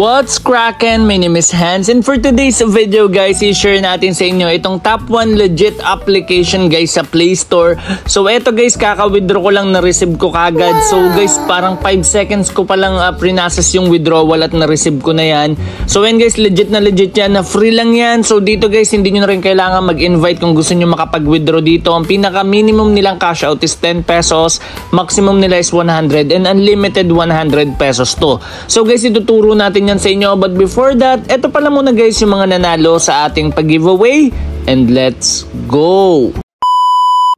What's crackin'? My name is Hans, and for today's video guys, i-share natin sa inyo itong top 1 legit application guys sa Play Store. So eto guys, kaka-withdraw ko lang, na-receive ko kagad. So guys, parang 5 seconds ko pa lang pre-process yung withdrawal at na-receive ko na yan. So yan guys, legit na legit yan, na free lang yan. So dito guys, hindi nyo na rin kailangan mag-invite kung gusto nyo makapag-withdraw dito. Ang pinaka-minimum nilang cash out is 10 pesos, maximum nila is 100, and unlimited 100 pesos to. So guys, ituturo natin yan sa inyo, but before that, eto pala muna guys yung mga nanalo sa ating pag-giveaway, and let's go!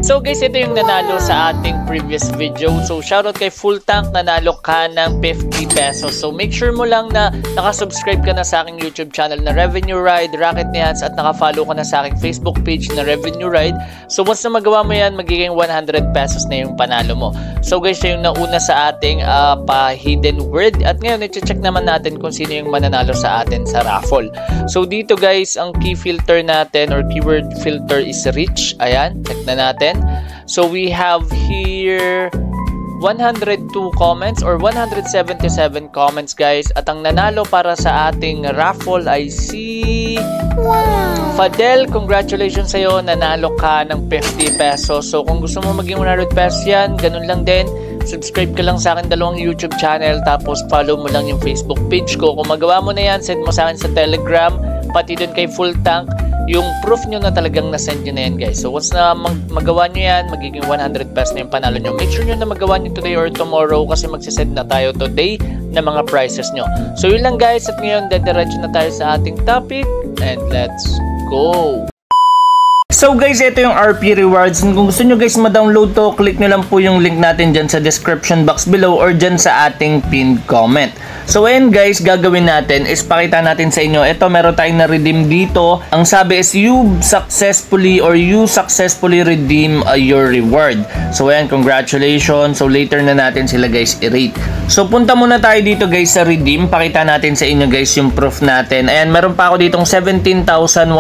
So guys, ito yung nanalo sa ating previous video. So shoutout kay Full Tank, nanalo ka ng 50 pesos. So make sure mo lang na nakasubscribe ka na sa aking YouTube channel na Revenue Ride, Rocket ni Hans, at nakafollow ka na sa aking Facebook page na Revenue Ride. So once na magawa mo yan, magiging 100 pesos na yung panalo mo. So guys, siya yung nauna sa ating pa-hidden word. At ngayon, i-check naman natin kung sino yung mananalo sa atin sa raffle. So dito guys, ang key filter natin or keyword filter is rich. Ayan, check na natin. So we have here 102 comments or 177 comments guys, at ang nanalo para sa ating raffle ay si Fadel. Congratulations sa'yo, nanalo ka ng 50 pesos. So kung gusto mo maging 100 pesos yan, ganun lang din, subscribe ka lang sa akin dalawang YouTube channel, tapos follow mo lang yung Facebook page ko. Kung magawa mo na yan, send mo sa akin sa Telegram, pati dun kay Full Tank, yung proof nyo na talagang nasend nyo na yan guys. So once na magawa nyo yan, magiging 100 pesos na yung panalo nyo. Make sure nyo na magawa nyo today or tomorrow, kasi magsisend na tayo today na mga prizes nyo. So yun lang guys, at ngayon dediretso na tayo sa ating topic, and let's go! So guys, ito yung RP rewards, and kung gusto nyo guys ma-download to, click nyo lang po yung link natin dyan sa description box below or dyan sa ating pinned comment. So ayan guys, gagawin natin is pakita natin sa inyo. Ito, meron tayong na-redeem dito. Ang sabi is you successfully redeem your reward. So ayan, congratulations. So later na natin sila guys i-rate. So punta muna tayo dito guys sa redeem. Pakita natin sa inyo guys yung proof natin. Ayan, meron pa ako ditong 17,199.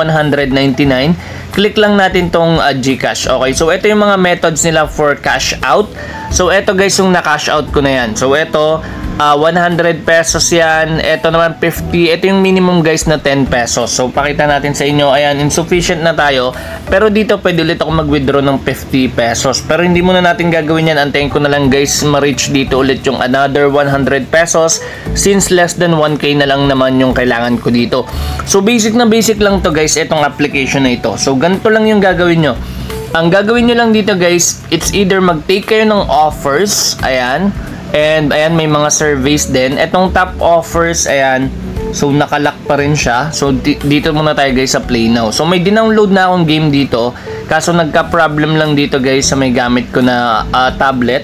Click lang natin tong GCash. Okay, so ito yung mga methods nila for cash out. So ito guys yung na-cash out ko na yan. So ito 100 pesos yan. Ito naman 50. Ito yung minimum guys na 10 pesos. So pakita natin sa inyo. Ayan, insufficient na tayo. Pero dito pwede ulit ako mag-withdraw ng 50 pesos. Pero hindi muna natin gagawin yan. Antayin ko na lang guys ma-reach dito ulit yung another 100 pesos. Since less than 1k na lang naman yung kailangan ko dito. So basic na basic lang to guys, itong application na ito. So ganito lang yung gagawin nyo. Ang gagawin nyo lang dito guys, it's either mag-take kayo ng offers. Ayan. And ayan, may mga surveys din. Etong top offers, ayan. So nakalock pa rin siya. So dito muna tayo guys sa Play Now. So may dinownload na akong game dito. Kaso nagka-problem lang dito guys sa may gamit ko na tablet.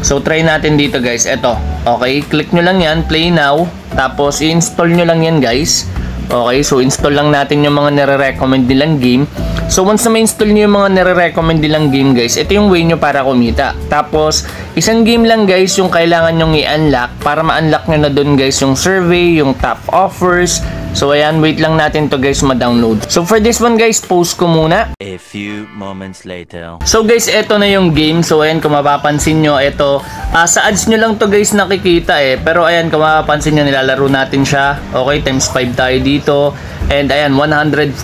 So try natin dito guys. Eto. Okay, click nyo lang yan, Play Now. Tapos i-install nyo lang yan guys. Okay, so install lang natin yung mga nire-recommend nilang game. So once na ma-install nyo yung mga nire-recommend nilang game guys, ito yung way nyo para kumita. Tapos isang game lang guys yung kailangan nyong i-unlock para ma-unlock nyo na dun guys yung survey, yung top offers. So ayan, wait lang natin to guys ma-download. So for this one guys, post ko muna. A few moments later. So guys, eto na yung game. So ayan, kung mapapansin nyo, eto sa ads nyo lang to guys nakikita Pero ayan, kung mapapansin nyo, nilalaro natin siya. Okay, times 5 tayo dito. And ayan, 145.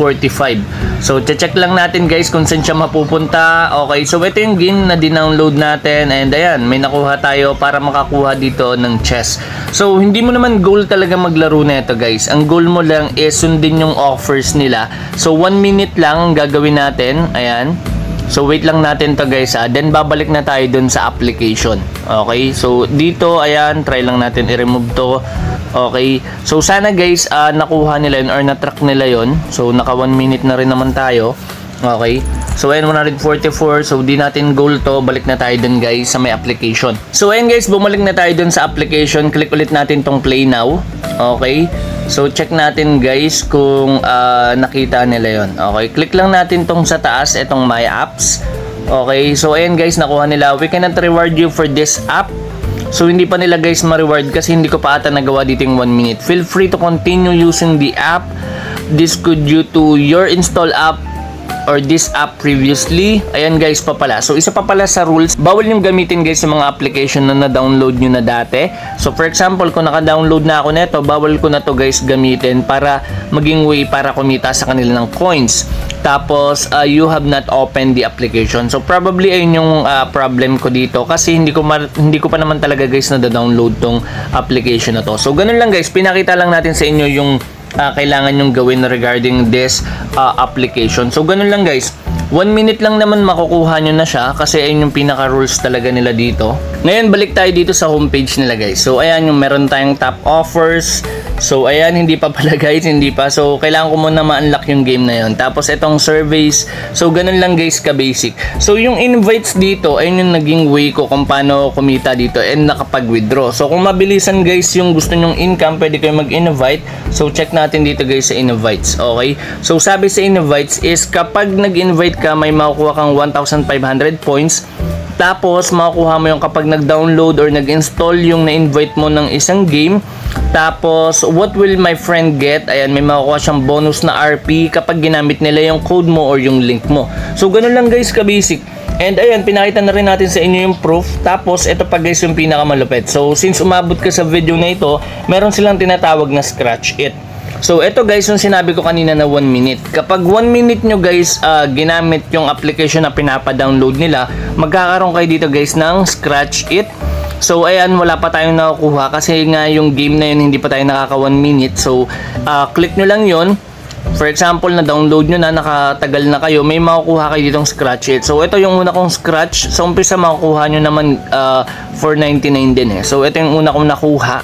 So check lang natin guys kung saan siya mapupunta. Okay, so ito yung game na dinownload natin. And ayan, may nakuha tayo para makakuha dito ng chest. So hindi mo naman goal talaga maglaro na ito guys. Ang goal mo lang is sundin yung offers nila. So 1 minute lang gagawin natin. Ayan. So wait lang natin to guys Then babalik na tayo dun sa application. Okay, so dito ayan, try lang natin i-remove to. Okay, so sana guys nakuha nila yun or na-track nila yun. So naka 1 minute na rin naman tayo. Okay, so ayan, 144. So di natin goal to, balik na tayo dun guys sa may application. So ayan guys, bumalik na tayo dun sa application. Click ulit natin tong Play Now. Okay, so check natin guys kung nakita nila yon. Okay, click lang natin tong sa taas, itong My Apps. Okay, so ayan guys, nakuha nila. We cannot reward you for this app. So hindi pa nila guys ma-reward kasi hindi ko pa ata nagawa dito yung 1 minute. Feel free to continue using the app. This could due to your install app or this app previously. Ayan guys pa pala. So isa pa pala sa rules, bawal nyo gamitin guys sa mga application na na-download nyo na dati. So for example, kung naka-download na ako neto, bawal ko na to guys gamitin para maging way para kumita sa kanila ng coins. Tapos you have not opened the application. So probably ayun yung problem ko dito kasi hindi ko pa naman talaga guys na download tong application na to. So ganun lang guys, pinakita lang natin sa inyo yung kailangan yung gawin regarding this application. So ganun lang guys, 1 minute lang naman makukuha nyo na siya kasi ayun yung pinaka rules talaga nila dito. Ngayon balik tayo dito sa homepage nila guys. So ayan yung meron tayong top offers. So ayan, hindi pa pala guys, hindi pa. So kailangan ko muna ma-unlock yung game na yun. Tapos itong surveys. So ganun lang guys ka basic. So yung invites dito, ayun yung naging way ko kung paano kumita dito and nakapag-withdraw. So kung mabilisan guys yung gusto nyong income, pwede kayo mag-invite. So check natin dito guys sa invites. Okay? So sabi sa invites is kapag nag-invite ka, may makukuha kang 1,500 points. Tapos makukuha mo yung kapag nag-download or nag-install yung na-invite mo ng isang game. Tapos what will my friend get? Ayan, may makukuha siyang bonus na RP kapag ginamit nila yung code mo or yung link mo. So ganun lang guys ka basic. And ayan, pinakita na rin natin sa inyo yung proof. Tapos ito pa guys yung pinakamalupit. So since umabot ka sa video na ito, meron silang tinatawag na scratch it. So ito guys yung sinabi ko kanina na 1 minute. Kapag 1 minute nyo guys ginamit yung application na pinapa-download nila, magkakaroon kayo dito guys ng scratch it. So ayan, wala pa tayong nakukuha kasi nga yung game na yun hindi pa tayo nakaka 1 minute. So click nyo lang yun. For example, na-download nyo na, nakatagal na kayo, may makukuha kayo ditong scratch it. So ito yung una kong scratch. Sa umpisa makukuha nyo naman for 99 din eh. So ito yung una kong nakuha.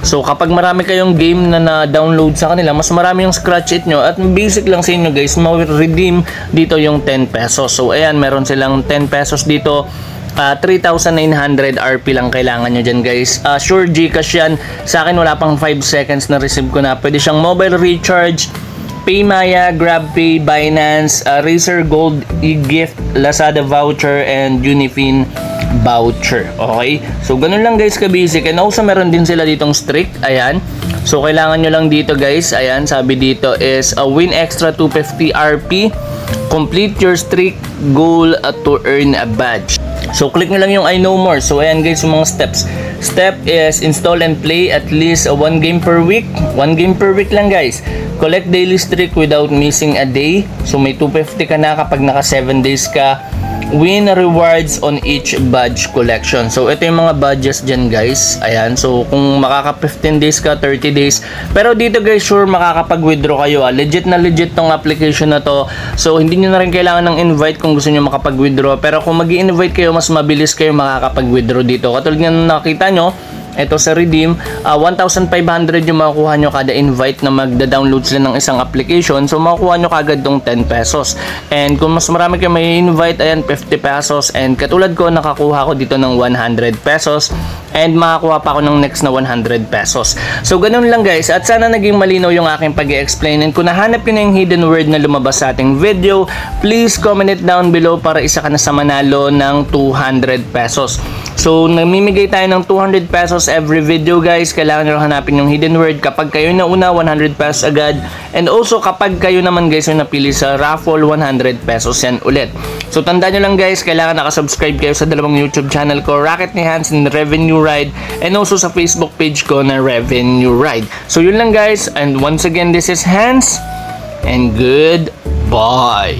So kapag marami kayong game na na-download sa kanila, mas marami yung scratch it nyo. At basic lang sa inyo guys, ma-redeem dito yung 10 pesos. So ayan, meron silang 10 pesos dito. 3,900 RP lang kailangan nyo dyan guys. Sure Gcash yan. Sa akin wala pang 5 seconds na receive ko na. Pwede siyang mobile recharge, PayMaya, GrabPay, Binance, Razer Gold, eGift, Lazada voucher, and Unifin voucher. Okay? So, ganun lang guys ka-basic. And also, meron din sila ditong streak. Ayan. So, kailangan nyo lang dito guys. Ayan, sabi dito is win extra 250 RP. Complete your streak goal to earn a badge. So, click nyo lang yung I know more. So, ayan guys, yung mga steps. Step is install and play at least 1 game per week. 1 game per week lang guys. Collect daily streak without missing a day. So, may 250 ka na kapag naka 7 days ka. Win rewards on each badge collection. So, ito yung mga badges dyan guys. Ayan. So, kung makaka 15 days ka, 30 days. Pero dito guys, sure makakapag-withdraw kayo. Legit na legit tong application na to. So, hindi nyo na rin kailangan ng invite kung gusto nyo makapag-withdraw. Pero kung mag-i-invite kayo, mas mabilis kayo makakapag-withdraw dito. Katulad nga nakita nyo, ito sa redeem, 1,500 yung makukuha nyo kada invite na magda-download sila ng isang application. So makukuha nyo kagad tong 10 pesos. And kung mas marami kayo may invite, ayan, 50 pesos. And katulad ko, nakakuha ko dito ng 100 pesos. And makakuha pa ako ng next na 100 pesos. So ganun lang guys. At sana naging malinaw yung aking pag-i-explain. And kung nahanap nyo na yung hidden word na lumabas sa ating video, please comment it down below para isa ka na sa manalo ng 200 pesos. So namimigay tayo ng 200 pesos every video guys. Kailangan nyo hanapin yung hidden word. Kapag kayo nauna, 100 pesos agad. And also kapag kayo naman guys yung napili sa raffle, 100 pesos yan ulit. So tandaan nyo lang guys, kailangan nakasubscribe kayo sa dalawang YouTube channel ko, Rocket ni Hans and Revenue Ride, and also sa Facebook page ko na Revenue Ride. So yun lang guys, and once again, this is Hans, and goodbye.